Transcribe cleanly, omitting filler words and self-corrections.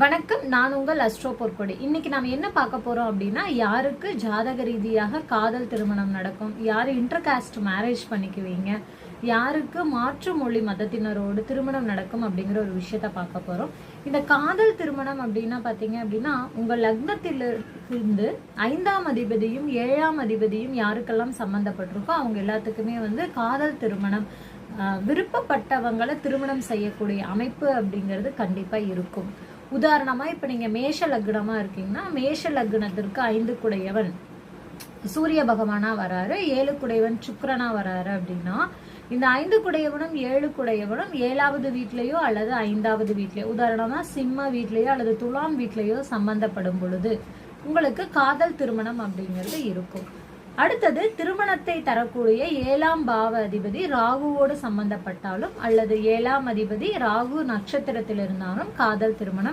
வணக்கம், நான் உங்கள் அஸ்ட்ரோ பொற்கொடி. இன்னைக்கு நாம என்ன பார்க்க போறோம் அப்படின்னா, யாருக்கு ஜாதக ரீதியாக காதல் திருமணம் நடக்கும், யாரு இன்டர்காஸ்ட் மேரேஜ் பண்ணிக்குவீங்க, யாருக்கு மாற்று மொழி மதத்தினரோடு திருமணம் நடக்கும் அப்படிங்கிற ஒரு விஷயத்த பார்க்க போறோம். இந்த காதல் திருமணம் அப்படின்னா பாத்தீங்க அப்படின்னா, உங்க லக்னத்திலிருந்து 5ஆம் அதிபதியும் 7ஆம் அதிபதியும் யாருக்கெல்லாம் சம்பந்தப்பட்டிருக்கோ அவங்க எல்லாத்துக்குமே காதல் திருமணம், விருப்பப்பட்டவங்களை திருமணம் செய்யக்கூடிய அமைப்பு அப்படிங்கிறது கண்டிப்பா இருக்கும். உதாரணமா இப்ப நீங்க மேஷ லக்னமா இருக்கீங்கன்னா, மேஷ லக்னத்திற்கு 5 குடையவன் சூரிய பகவானா வராரு, 7 குடையவன் சுக்கிரனா வராரு அப்படின்னா, இந்த 5 குடையவனும் 7 குடையவனும் 7வது வீட்லயோ அல்லது 5வது வீட்லயோ, உதாரணமா சிம்ம வீட்லயோ அல்லது துலாம் வீட்லயோ சம்பந்தப்படும் பொழுது உங்களுக்கு காதல் திருமணம் அப்படிங்கிறது இருக்கும். அடுத்தது, திருமணத்தை தரக்கூடிய 7ஆம் பாவ அதிபதி ராகுவோடு சம்பந்தப்பட்டாலும் அல்லது 7ஆம் அதிபதி ராகு நட்சத்திரத்தில் இருந்தாலும் காதல் திருமணம்